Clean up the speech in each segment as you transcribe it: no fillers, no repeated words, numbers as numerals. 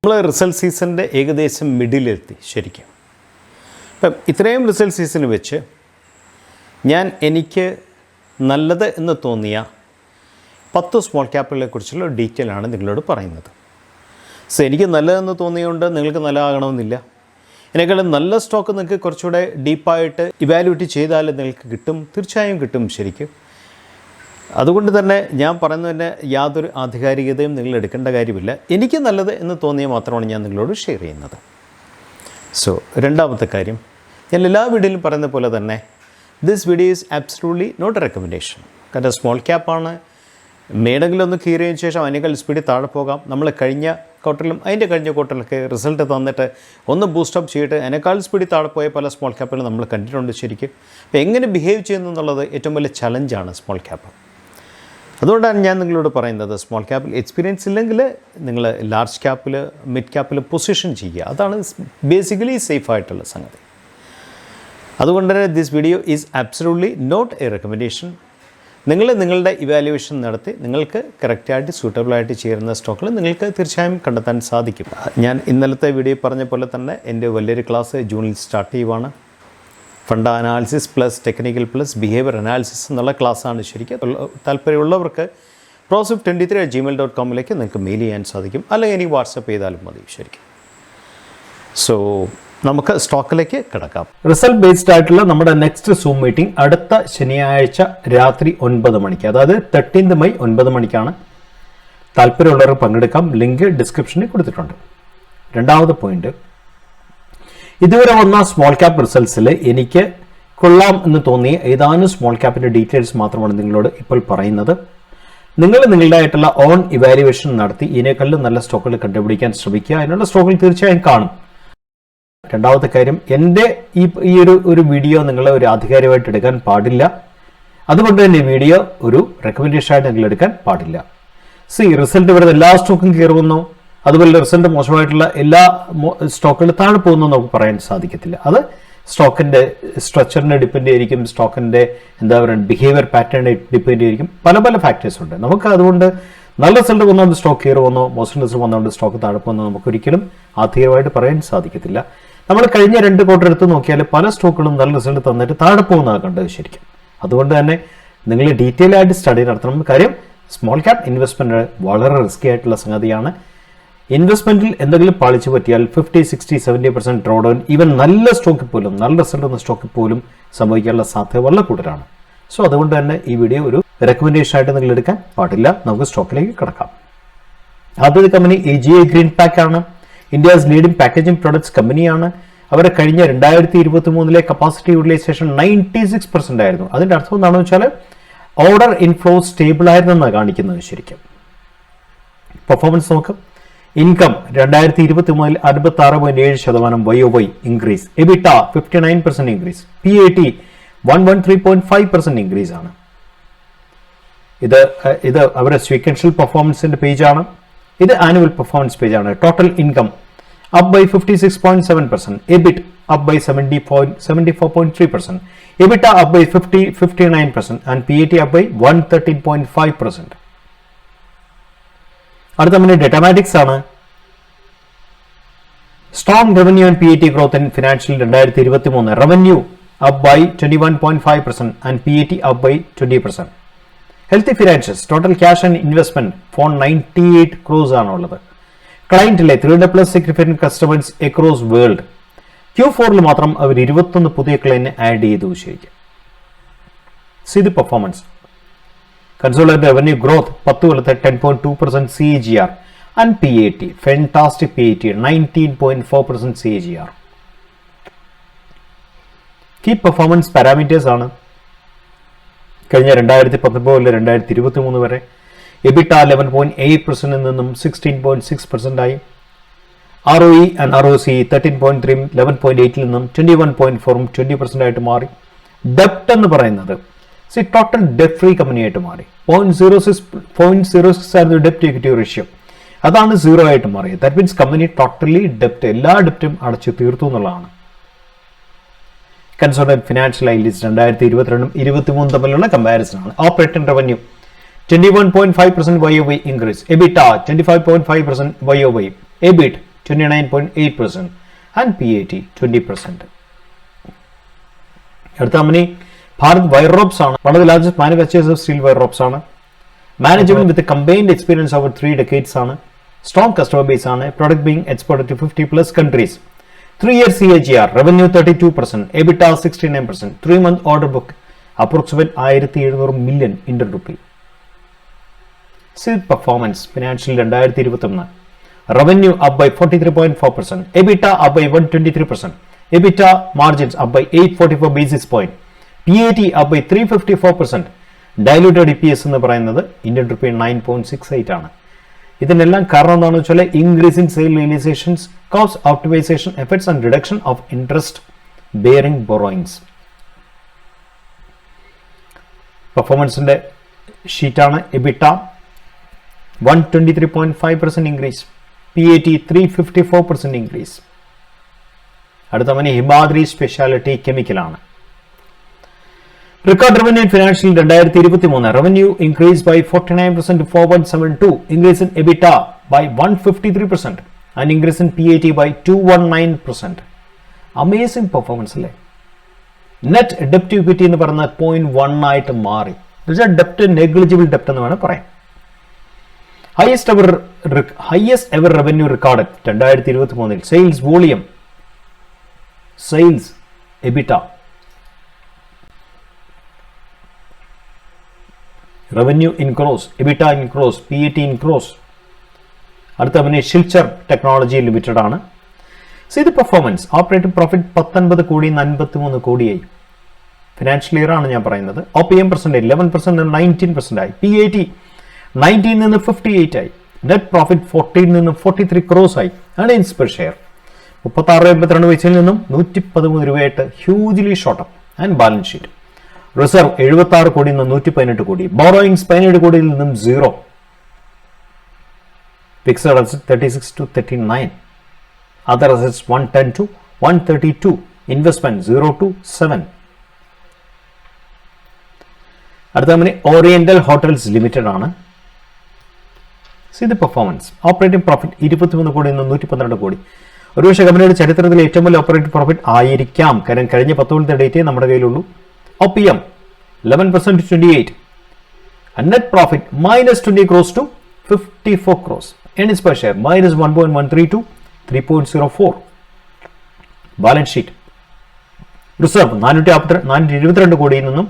നമ്മൾ റിസൾട്ട് സീസണിൻ്റെ ഏകദേശം മിഡിലെത്തി ശരിക്കും. ഇപ്പം ഇത്രയും റിസൾട്ട് സീസൺ വെച്ച് എനിക്ക് നല്ലത് എന്ന് തോന്നിയ 10 സ്മോൾ ക്യാപ്പുകളെ കുറിച്ചുള്ള ഡീറ്റെയിൽ ആണ് നിങ്ങളോട് പറയുന്നത്. സോ എനിക്ക് നല്ലതെന്ന് തോന്നിയതുകൊണ്ട് നിങ്ങൾക്ക് നല്ലതാകണമെന്നില്ല. എന്നെക്കാളും നല്ല സ്റ്റോക്ക് നിങ്ങൾക്ക് കുറച്ചുകൂടെ ഡീപ്പായിട്ട് ഇവാലുവേറ്റ് ചെയ്താൽ നിങ്ങൾക്ക് കിട്ടും, തീർച്ചയായും കിട്ടും ശരിക്കും. അതുകൊണ്ട് തന്നെ ഞാൻ പറയുന്നതിന് യാതൊരു ആധികാരികതയും നിങ്ങൾ എടുക്കേണ്ട കാര്യമില്ല. എനിക്ക് നല്ലത് എന്ന് തോന്നിയാൽ മാത്രമാണ് ഞാൻ നിങ്ങളോട് ഷെയർ ചെയ്യുന്നത്. സോ രണ്ടാമത്തെ കാര്യം, ഞാൻ എല്ലാ വീഡിയോയിലും പറയുന്ന പോലെ തന്നെ this video is absolutely not a recommendation. കാരണം സ്മോൾ ക്യാപ്പാണ്, മേടെങ്കിലൊന്ന് കീറിയതിന് ശേഷം അതിനേക്കാൾ സ്പീഡിൽ താഴെ പോകാം. നമ്മൾ കഴിഞ്ഞ ക്വാർട്ടറിലും അതിൻ്റെ കഴിഞ്ഞ ക്വാർട്ടറിലൊക്കെ റിസൾട്ട് തന്നിട്ട് ഒന്ന് ബൂസ്റ്റപ്പ് ചെയ്തിട്ട് അതിനേക്കാൾ സ്പീഡിൽ താഴെ പോയ പല സ്മോൾ ക്യാപ്പുകളും നമ്മൾ കണ്ടിട്ടുണ്ട് ശരിക്കും. അപ്പോൾ എങ്ങനെ ബിഹേവ് ചെയ്യുന്നു എന്നുള്ളത് ഏറ്റവും വലിയ ചലഞ്ചാണ് സ്മോൾ ക്യാപ്പ്. അതുകൊണ്ടാണ് ഞാൻ നിങ്ങളോട് പറയുന്നത്, സ്മോൾ ക്യാപ്പിൽ എക്സ്പീരിയൻസ് ഇല്ലെങ്കിൽ നിങ്ങൾ ലാർജ് ക്യാപ്പിൽ മിഡ് ക്യാപ്പിൽ പൊസിഷൻ ചെയ്യുക. അതാണ് ബേസിക്കലി സേഫ് ആയിട്ടുള്ള സംഗതി. അതുകൊണ്ട് തന്നെ this video is absolutely not a recommendation. നിങ്ങളുടെ ഇവാലുവേഷൻ നടത്തി നിങ്ങൾക്ക് കറക്റ്റായിട്ട് സൂട്ടബിളായിട്ട് ചേരുന്ന സ്റ്റോക്കുകൾ നിങ്ങൾക്ക് തീർച്ചയായും കണ്ടെത്താൻ സാധിക്കും. ഞാൻ ഇന്നലത്തെ വീഡിയോ പറഞ്ഞ പോലെ തന്നെ എൻ്റെ വലിയൊരു ക്ലാസ് ജൂണിൽ സ്റ്റാർട്ട് ചെയ്യുവാണ്. Fund analysis plus technical plus behaviour analysis എന്നുള്ള ക്ലാസ്സാണ് ശരിക്കും. താല്പര്യമുള്ളവർക്ക് prosif23@gmail.com നിങ്ങൾക്ക് മെയിൽ ചെയ്യാൻ സാധിക്കും, അല്ലെങ്കിൽ എനിക്ക് വാട്സപ്പ് ചെയ്താലും മതി ശരിക്കും. സോ നമുക്ക് സ്റ്റോക്കിലേക്ക് കിടക്കാം. റിസൾട്ട് ബേസ്ഡ് ആയിട്ടുള്ള നമ്മുടെ നെക്സ്റ്റ് സൂം മീറ്റിംഗ് അടുത്ത ശനിയാഴ്ച രാത്രി 9 മണിക്ക്, അതായത് 13 May 9 മണിക്കാണ്. താല്പര്യമുള്ളവർക്ക് പങ്കെടുക്കാം. ലിങ്ക് ഡിസ്ക്രിപ്ഷനിൽ കൊടുത്തിട്ടുണ്ട്. രണ്ടാമത്തെ പോയിന്റ്, ഇതുവരെ വന്ന സ്മോൾ ക്യാപ്പ് റിസൾട്ട്സിൽ എനിക്ക് കൊള്ളാം എന്ന് തോന്നിയ ഏതാനും സ്മോൾ ക്യാപ്പിൻ്റെ ഡീറ്റെയിൽസ് മാത്രമാണ് നിങ്ങളോട് ഇപ്പോൾ പറയുന്നത്. നിങ്ങൾ നിങ്ങളുടേതായിട്ടുള്ള ഓൺ ഇവാലുവേഷൻ നടത്തി ഇതിനേക്കാളും നല്ല സ്റ്റോക്കുകൾ കണ്ടുപിടിക്കാൻ ശ്രമിക്കുക. അതിനുള്ള സ്റ്റോക്കുകൾ തീർച്ചയായും കാണും. രണ്ടാമത്തെ കാര്യം, എൻ്റെ ഈ ഒരു വീഡിയോ നിങ്ങൾ ഒരു ആധികാരികമായിട്ട് എടുക്കാൻ പാടില്ല. അതുകൊണ്ട് തന്നെ ഈ വീഡിയോ ഒരു റെക്കമെൻഡേഷൻ ആയിട്ട് നിങ്ങൾ എടുക്കാൻ പാടില്ല. റിസൾട്ട് വരുന്ന എല്ലാ സ്റ്റോക്കും കയറുന്നു, അതുപോലെ റിസൾട്ട് മോശമായിട്ടുള്ള എല്ലാ സ്റ്റോക്കുകളും താഴെ പോകുന്നു നമുക്ക് പറയാൻ സാധിക്കത്തില്ല. അത് സ്റ്റോക്കിൻ്റെ സ്ട്രക്ചറിനെ ഡിപ്പെൻഡ് ചെയ്തിരിക്കും, സ്റ്റോക്കിൻ്റെ ബിഹേവിയർ പാറ്റേണിനെ ഡിപ്പെൻഡ് ചെയ്തിരിക്കും. പല പല ഫാക്ടേഴ്സ് ഉണ്ട്. നമുക്ക് അതുകൊണ്ട് നല്ല റിസൾട്ട് വന്നുകൊണ്ട് സ്റ്റോക്ക് കയറി വന്നോ, മോശം റിസൾട്ട് വന്നുകൊണ്ട് സ്റ്റോക്ക് താഴെ പോകുന്നോ നമുക്കൊരിക്കലും ആധികാരികമായിട്ട് പറയാൻ സാധിക്കത്തില്ല. നമ്മൾ കഴിഞ്ഞ 2 ക്വാർട്ടർ എടുത്ത് നോക്കിയാൽ പല സ്റ്റോക്കുകളും നല്ല റിസൾട്ട് തന്നിട്ട് താഴെ പോകുന്നതാണ് കണ്ടത് ശരിക്കും. അതുകൊണ്ട് തന്നെ നിങ്ങൾ ഡീറ്റെയിൽ ആയിട്ട് സ്റ്റഡി നടത്തണം. കാര്യം സ്മോൾ ക്യാപ്പ് ഇൻവെസ്റ്റ്മെന്റ് വളരെ റിസ്കി ആയിട്ടുള്ള സംഗതിയാണ്. ഇൻവെസ്റ്റ്മെന്റിൽ എന്തെങ്കിലും പാളിച്ചു പറ്റിയാൽ 50, 60, 70% ഡ്രോ ഡൗൺ, ഈവൻ നല്ല സ്റ്റോക്കിൽ പോലും, നല്ല റിസൾട്ട് വന്ന സ്റ്റോക്കിൽ പോലും സംഭവിക്കാനുള്ള സാധ്യത വളരെ കൂടുതലാണ്. സോ അതുകൊണ്ട് തന്നെ ഈ വീഡിയോ ഒരു റെക്കമെൻഡേഷൻ ആയിട്ട് നിങ്ങൾ എടുക്കാൻ പാടില്ല. നമുക്ക് സ്റ്റോക്കിലേക്ക് കിടക്കാം. ആദ്യത്തെ കമ്പനി AGI ഗ്രീൻ പാക്ക് ആണ്. ഇന്ത്യസ് ലീഡിംഗ് പാക്കേജിംഗ് പ്രൊഡക്ട്സ് കമ്പനിയാണ്. അവരെ കഴിഞ്ഞ 2023 കപ്പാസിറ്റി യൂട്ടിലൈസേഷൻ 96% ആയിരുന്നു. അതിന്റെ അർത്ഥം എന്താണെന്ന് വെച്ചാൽ ഓർഡർ ഇൻഫ്ലോ സ്റ്റേബിൾ ആയിരുന്നെന്നാണ് കാണിക്കുന്നത് ശരിക്കും. പെർഫോമൻസ് നോക്കാം. Income 2023 66.7% YOY increase. EBITDA 59% increase. PAT 113.5% increase ആണ്. ഇത് അവരുടെ സ്വീക്വൻഷ്യൽ പെർഫോമൻസിന്റെ പേജാണ്. ഇത് ആനുവൽ പെർഫോമൻസ് പേജാണ്. Total income up by 56.7%, EBIT up by 74.3%, EBITDA up by 59% and PAT up by 113.5%. അടുത്ത കമ്പനി ഡേറ്റാമാറ്റിക്സ് ആണ്. Strong revenue and PAT growth in financial 2023. Revenue up by 21.5% and PAT up by 20%. Healthy financials, total cash and investment 498 crores ആണുള്ളത്. ക്ലയന്റിലെ 300+ significant customers across world. Q4 മാത്രം അവർ 21 പുതിയ client add ചെയ്തു ശരിക്കും. The performance. Consolidated revenue growth 10 കൊല്ലത്തെ 10.2% CAGR and PAT fantastic PAT 19.4% CAGR. Key performance parameters ആണ്. കഴിഞ്ഞ 2019 2023 വരെ EBITDA 11.8% നിന്നും 16.6% ആയി. ROE ആൻഡ് ROCE 13.3 11.8 നിന്നും 21.4 20% ആയിട്ട് മാറി. ഡെപ്റ്റ് എന്ന് പറയുന്നത് ടോട്ടൽ ഡെപ്റ്റ് ഫ്രീ കമ്പനി ആയിട്ട് മാറി. 0.06 ആയിരുന്നു ഡെപ്റ്റ് ഇക്വിറ്റി റേഷ്യോ. അതാണ് 0 ആയിട്ട് മാറിയത്. ദാറ്റ് മീൻസ് കമ്പനി ടോട്ടലി ഡെപ്റ്റ്, എല്ലാ ഡെപ്റ്റും അടച്ചു തീർത്തു എന്നുള്ളതാണ്. കൺസോളിഡേറ്റഡ് ഫിനാൻഷ്യൽ ഐലിസ്റ്റ് 2022 2023 തമ്മിലുള്ള കമ്പാരിസൺ ആണ്. Operating revenue 21.5% YOY increase, EBITDA 25.5% YOY, EBIT 29.8%, and PAT 20%. അടുത്ത കമ്പനി ഭാരത് വയർ റോപ്സ് ആണ്. one of the largest manufacturers of steel wire ropes ആണ്. Management with a combined experience over 3 decades ആണ്. Strong customer base ആണ്. Product being exported to 50 plus countries. 3-year CAGR, revenue 32%, EBITDA 69%, 3-month order book approximate 1700 million Indian rupee. Sales performance financial 2021. Revenue up by 43.4%, EBITDA up by 123%, EBITDA margins up by 844 basis point, PAT up by 354%, diluted EPS എന്ന് പറയുന്നത് Indian rupee 9.68 ആണ്. ഇതിനെല്ലാം കാരണം എന്താണെന്ന് വെച്ചാൽ increase in sale realisations, cost optimisation efforts and reduction of interest bearing borrowings. പെർഫോമൻസിന്റെ ഷീറ്റാണ്. EBITDA 123.5% increase, PAT 354% increase. അടുത്ത മണി ഹിമാദ്രി സ്പെഷ്യാലിറ്റി കെമിക്കലാണ്. Record revenue in financial 2023. Revenue increased by 49% to 4.72. Increase in EBITDA by 153% and increase in PAT by 219%. Amazing performance അല്ലേ. Net debt to equity എന്ന് പറയുന്നത് 0.1 ആയിട്ട് മാറി. ഡെപ്റ്റ് നെഗ്ലിജിബിൾ ഡെപ്റ്റ് എന്ന് വേണം പറയാം. Highest ever revenue recorded 2023. Sales volume, sales, EBITDA. Revenue in crores, EBITDA in crores, PAT in crores. അടുത്ത company Shilchar technology limited ആണ്. C the performance. Operating profit 19 കോടി 53 കോടിയായി. ഫിനാൻഷ്യൽ ഇയർ ആണ് ഞാൻ പറയുന്നത്. OPM പെർസെൻറ്റേജ് 11% 19% ആയി. PAT 19 നിന്ന് 58 ആയി. നെറ്റ് പ്രോഫിറ്റ് 14 നിന്ന് 43 ക്രോസ് ആയി. ഏർണിംഗ്സ് പെർ ഷെയർ 36.82 പൈസയിൽ നിന്നും 113 രൂപയായിട്ട് hugely shot up. And balance sheet. Reserve 76 കോടിയിൽ നിന്ന് 118 കോടി. ബോറോയിങ്സ് 17 കോടിയിൽ നിന്നും 0. Fixed asset 36 to 39. Other assets 110 to 132. Investment 0 to 7. അടുത്ത കമ്പനി ഓറിയന്റൽ ഹോട്ടൽസ് ലിമിറ്റഡ് ആണ്. C the performance. Operating profit 23 കോടിയിൽ നിന്ന് 112 കോടി. ഒരുപക്ഷെ കമ്പനിയുടെ ചരിത്രത്തിലെ ഏറ്റവും വലിയ ഓപ്പറേറ്റിംഗ് പ്രോഫിറ്റ് ആയിരിക്കാം. കാരണം കഴിഞ്ഞ 10 കൊല്ലത്തെ ഡേറ്റേ നമ്മുടെ കയ്യിലുള്ളൂ. OPM 11% to 28. And net profit minus 20 crores to 54 crores. Earnings per share minus 1.13 to 3.04. Balance sheet. Reserve 422 കോടിയിൽ നിന്നും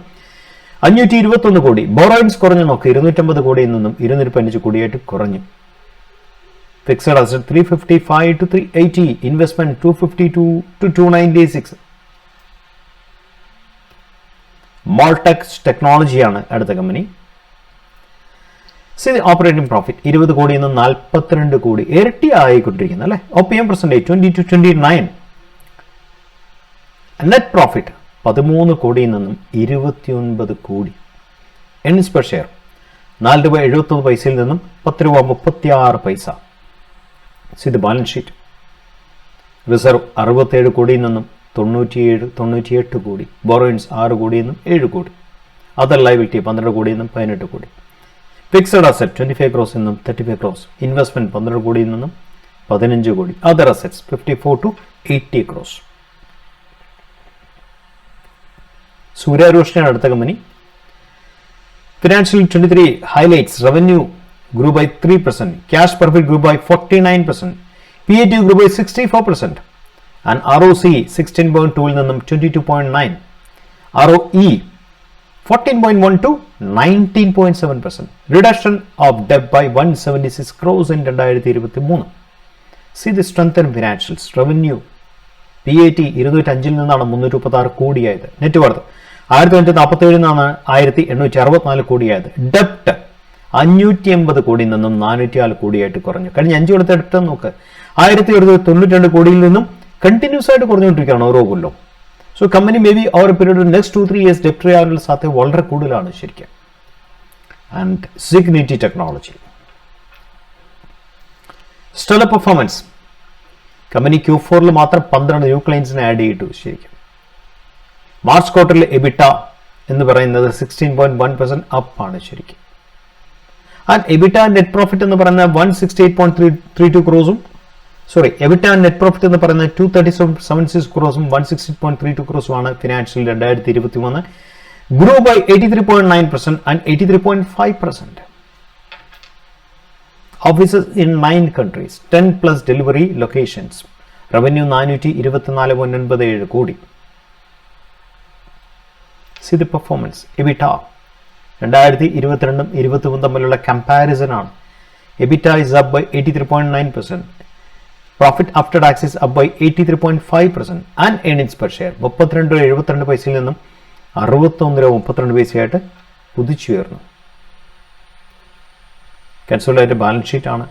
521 കോടി. ബോറോയിങ്സ് കുറഞ്ഞു നോക്ക്. 250 കോടിയിൽ നിന്നും 215 കോടിയായിട്ട് കുറഞ്ഞു. Fixed asset 355 to 380. Investment 252 to 296. മോൾടെക്സ് ടെക്നോളജിയാണ് അടുത്ത കമ്പനി. സി ഓപ്പറേറ്റിംഗ് പ്രോഫിറ്റ് 20 കോടിയിൽ നിന്ന് 42 കോടി. ഇരട്ടി ആയിക്കൊണ്ടിരിക്കുന്നു അല്ലെ. OPM percentage 20 to 29. Net profit 13 കോടിയിൽ നിന്നും 29 കോടി. എർണിംഗ്സ് പെർ ഷെയർ 4 രൂപ 71 പൈസയിൽ നിന്നും 10 രൂപ 36 പൈസ. C the balance sheet. Reserve 67 കോടിയിൽ നിന്നും 98 കോടി. ബോറോയിൻസ് 6 കോടിയിൽ നിന്നും 7 കോടി. അതർ ലയബിലിറ്റി 12 കോടിയിൽ നിന്നും 18 കോടി. ഫിക്സഡ് അസറ്റ് 25 ക്രോസിൽ നിന്നും 35 ക്രോസ്. ഇൻവെസ്റ്റ്മെന്റ് 12 കോടിയിൽ നിന്നും 15 കോടി. Other assets 54 to 80 crores. സൂര്യാരോഷനാണ് അടുത്ത company. Financial 23 highlights. Revenue grew by 3%. Cash profit grew by 49%. PAT grew by 64%. And ROC 16.2 ൽ നിന്നും 22.9. ROE 14.1 to 19.7%. Reduction of debt by 176 crores in 2023. See the strength in financials. Revenue PAT 205 ൽ നിന്നാണ് 336 കോടിയായത്. Net worth 1547 നിന്നാണ് 1864 കോടിയായത്. ഡെപ്റ്റ് 580 കോടിയിൽ നിന്നും 404 കോടിയായിട്ട് കുറഞ്ഞു. കഴിഞ്ഞ 5 കൊല്ലത്തെ ഡെപ്റ്റ് നോക്ക്. 1192 കോടിയിൽ നിന്നും കണ്ടിന്യൂസ് ആയിട്ട് കുറഞ്ഞുകൊണ്ടിരിക്കുകയാണ് ഓരോ കൊല്ലവും. So company may be over period next 2-3 years ഡെപ്റ്റ് ചെയ്യാനുള്ള സാധ്യത വളരെ കൂടുതലാണ് ശരിക്കും. And Cigniti technology. Stellar performance. Company Q4 മാത്രം 12 ന്യൂ ക്ലയൻസിനെ ആഡ് ചെയ്തിട്ടു ശരിക്കും. മാർച്ച് ക്വാർട്ടറിലെ EBITDA എന്ന് പറയുന്നത് 16.1% അപ്പ് ആണ് ശരിക്കും. ആൻഡ് EBITDA നെറ്റ് പ്രോഫിറ്റ് എന്ന് പറയുന്നത് 168.32 ക്രോസും EBITDA and net profit എന്ന് പറയുന്നത് 237.76 crores-ഉം 160.32 crores-ഉമാണ് financial 2023. Grew by 83.9% and 83.5%. Offices in 9 countries, 10 plus delivery locations. Revenue 424.97 crore. See the performance. EBITDA 2022-23 തമ്മിലുള്ള comparison ആണ്. EBITDA is up by 83.9%. Profit after tax is up by 83.5% and earnings per share 32.72 പൈസയിൽ നിന്നും 61.32 പൈസയായിട്ട് കുതിച്ചുയർന്നു. Consolidated balance sheet ആണ്.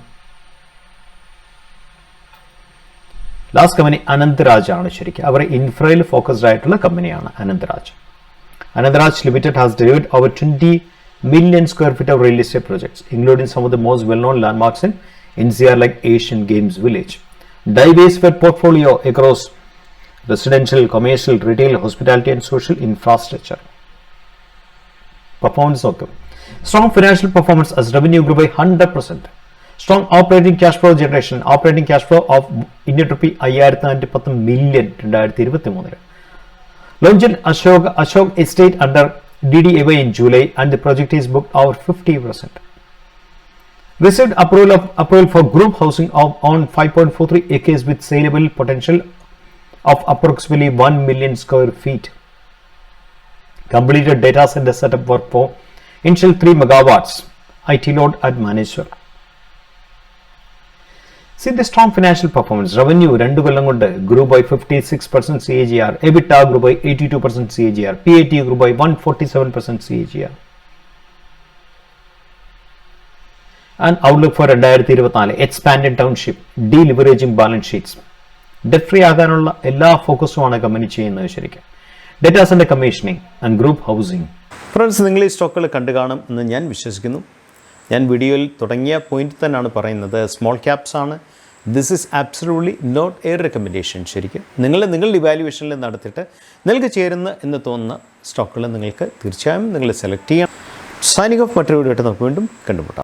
Last company Anantharaj ആണ്. ശരിക്കും അവർ ഇൻഫ്രയിൽ focused ആയിട്ടുള്ള കമ്പനിയാണ് Anantharaj. Anandraj Limited has delivered over 20 million square feet of real estate projects, including some of the most well-known landmarks in NCR like Asian Games Village. Diversified portfolio across residential, commercial, retail, hospitality and social infrastructure. Performance okay. Strong financial performance as revenue grew by 100%. Strong operating cash flow generation. Operating cash flow of Indian rupee 510 million 2023. Launched Ashok Estate under DDAY in July and the project is booked over 50%. Received approval for group housing on 5.43 acres with saleable potential of approximately 1 million square feet. Completed data center setup work for initial 3 megawatts IT load at Maneswar. See the strong financial performance. Revenue 2 കൊല്ലം കൊണ്ട് grew by 56% CAGR. EBITDA grew by 82% CAGR. PAT grew by 147% CAGR. And outlook for 2024 expanded township, deleveraging balance sheets. Debt free ആകാനുള്ള എല്ലാ ഫോക്കസുമാണ് company ചെയ്യുന്നത്. ശരിക്കും data centre commissioning and group housing. Friends, നിങ്ങൾ ഈ സ്റ്റോക്കുകൾ കണ്ടു കാണും എന്ന് ഞാൻ വിശ്വസിക്കുന്നു. ഞാൻ വീഡിയോയിൽ തുടങ്ങിയ പോയിന്റ് തന്നെയാണ് പറയുന്നത്, സ്മോൾ ക്യാപ്സ് ആണ്. This is absolutely not a recommendation. ശരിക്കും നിങ്ങളുടെ ഇവാലുവേഷനിൽ നടത്തിയിട്ട് നിങ്ങൾക്ക് ചേരുന്ന എന്ന് തോന്നുന്ന സ്റ്റോക്കുകൾ നിങ്ങൾക്ക് തീർച്ചയായും നിങ്ങൾ സെലക്ട് ചെയ്യാം. സൈനിങ് ഓഫ് മറ്റൊരു വീഡിയോ ആയിട്ട് നമുക്ക് വീണ്ടും കണ്ടുമുട്ടാം.